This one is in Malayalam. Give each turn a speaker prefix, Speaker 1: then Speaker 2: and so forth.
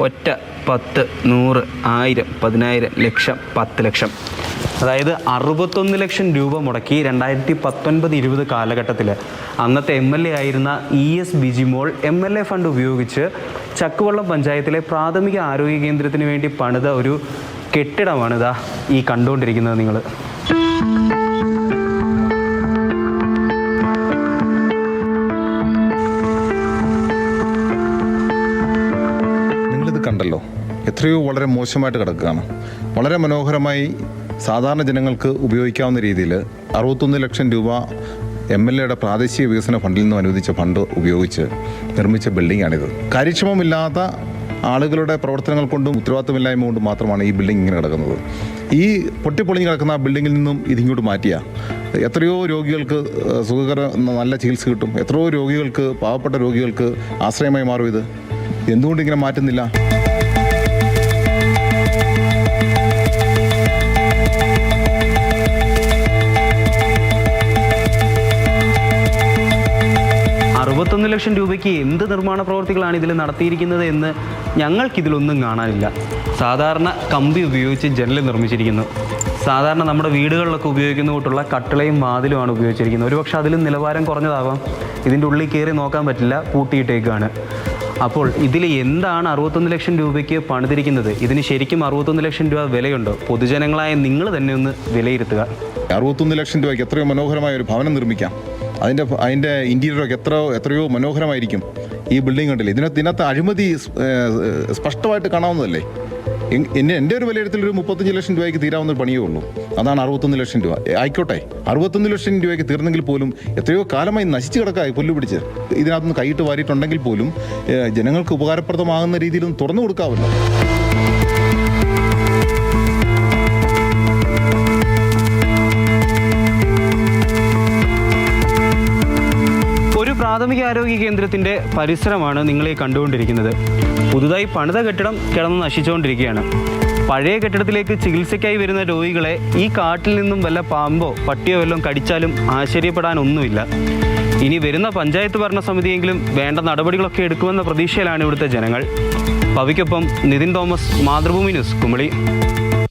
Speaker 1: ഒറ്റ 10, 100, 1000, 10,000, ലക്ഷം, 10 ലക്ഷം. അതായത് 61 ലക്ഷം രൂപ മുടക്കി 2019-20 കാലഘട്ടത്തിൽ അന്നത്തെ MLA ആയിരുന്ന ES ബിജിമോൾ MLA ഫണ്ട് ഉപയോഗിച്ച് ചക്കുവള്ളം പഞ്ചായത്തിലെ പ്രാഥമിക ആരോഗ്യ കേന്ദ്രത്തിന് വേണ്ടി പണിത ഒരു കെട്ടിടമാണിതാ ഈ കണ്ടുകൊണ്ടിരിക്കുന്നത് നിങ്ങൾ.
Speaker 2: കണ്ടല്ലോ, എത്രയോ വളരെ മോശമായിട്ട് കിടക്കുകയാണ്. വളരെ മനോഹരമായി സാധാരണ ജനങ്ങൾക്ക് ഉപയോഗിക്കാവുന്ന രീതിയിൽ 61 ലക്ഷം രൂപ MLAയുടെ പ്രാദേശിക വികസന ഫണ്ടിൽ നിന്നും അനുവദിച്ച ഫണ്ട് ഉപയോഗിച്ച് നിർമ്മിച്ച ബിൽഡിങ്ങാണിത്. കാര്യക്ഷമമില്ലാത്ത ആളുകളുടെ പ്രവർത്തനങ്ങൾ കൊണ്ടും ഉത്തരവാദിത്തമില്ലായ്മ കൊണ്ടും മാത്രമാണ് ഈ ബിൽഡിംഗ് ഇങ്ങനെ കിടക്കുന്നത്. ഈ പൊട്ടിപ്പൊളിഞ്ഞ് കിടക്കുന്ന ആ ബിൽഡിങ്ങിൽ നിന്നും ഇതിങ്ങോട്ട് മാറ്റിയ എത്രയോ രോഗികൾക്ക് നല്ല ചികിത്സ കിട്ടും. എത്രയോ രോഗികൾക്ക്, പാവപ്പെട്ട രോഗികൾക്ക് ആശ്രയമായി മാറും. ഇത് എന്തുകൊണ്ടിങ്ങനെ മാറ്റുന്നില്ല?
Speaker 1: $61 ലക്ഷം രൂപയ്ക്ക് എന്ത് നിർമ്മാണ പ്രവർത്തികളാണ് ഇതിൽ നടത്തിയിരിക്കുന്നത് എന്ന് ഞങ്ങൾക്കിതിലൊന്നും കാണാനില്ല. സാധാരണ കമ്പി ഉപയോഗിച്ച് ജനൽ നിർമ്മിച്ചിരിക്കുന്നു. സാധാരണ നമ്മുടെ വീടുകളിലൊക്കെ ഉപയോഗിക്കുന്ന കൂട്ടുള്ള കട്ടിളയും വാതിലുമാണ് ഉപയോഗിച്ചിരിക്കുന്നത്. ഒരുപക്ഷെ അതിലും നിലവാരം കുറഞ്ഞതാവാം. ഇതിൻ്റെ ഉള്ളിൽ കയറി നോക്കാൻ പറ്റില്ല, പൂട്ടിയിട്ടേക്കാണ്. അപ്പോൾ ഇതിൽ എന്താണ് 61 ലക്ഷം രൂപയ്ക്ക് പണിതിരിക്കുന്നത്? ഇതിന് ശരിക്കും 61 ലക്ഷം രൂപ വിലയുണ്ടോ? പൊതുജനങ്ങളായ നിങ്ങൾ തന്നെ ഒന്ന് വിലയിരുത്തുക.
Speaker 2: 61 ലക്ഷം രൂപയ്ക്ക് എത്രയോ മനോഹരമായ ഒരു ഭവനം നിർമ്മിക്കാം. അതിൻ്റെ ഇൻറ്റീരിയറൊക്കെ എത്രയോ മനോഹരമായിരിക്കും. ഈ ബിൽഡിംഗ് കണ്ടില്ലേ? ഇതിനകത്ത് അഴിമതി സ്പഷ്ടമായിട്ട് കാണാവുന്നതല്ലേ? എൻ്റെ ഒരു വിലയിരുത്തൽ ഒരു 35 ലക്ഷം രൂപയ്ക്ക് തീരാവുന്ന ഒരു പണിയേ ഉള്ളൂ. അതാണ് 61 ലക്ഷം രൂപ. ആയിക്കോട്ടെ, 61 ലക്ഷം രൂപയ്ക്ക് തീർന്നെങ്കിൽ പോലും എത്രയോ കാലമായി നശിച്ചു കിടക്കായി പുല്ല് പിടിച്ച്. ഇതിനകത്തുനിന്ന് കൈയിട്ട് വാരിയിട്ടുണ്ടെങ്കിൽ പോലും ജനങ്ങൾക്ക് ഉപകാരപ്രദമാകുന്ന രീതിയിലൊന്നും തുറന്നു കൊടുക്കാമല്ലോ.
Speaker 1: പ്രാഥമിക ആരോഗ്യ കേന്ദ്രത്തിൻ്റെ പരിസരമാണ് നിങ്ങൾ ഈ കണ്ടുകൊണ്ടിരിക്കുന്നത്. പുതുതായി പണിത കെട്ടിടം കിടന്ന് നശിച്ചുകൊണ്ടിരിക്കുകയാണ്. പഴയ കെട്ടിടത്തിലേക്ക് ചികിത്സയ്ക്കായി വരുന്ന രോഗികളെ ഈ കാട്ടിൽ നിന്നും വല്ല പാമ്പോ പട്ടിയോ വല്ലതും കടിച്ചാലും ആശ്ചര്യപ്പെടാനൊന്നുമില്ല. ഇനി വരുന്ന പഞ്ചായത്ത് ഭരണസമിതിയെങ്കിലും വേണ്ട നടപടികളൊക്കെ എടുക്കുമെന്ന പ്രതീക്ഷയിലാണ് ഇവിടുത്തെ ജനങ്ങൾ. പവിക്കൊപ്പം നിതിൻ തോമസ്, മാതൃഭൂമി ന്യൂസ്, കുമളി.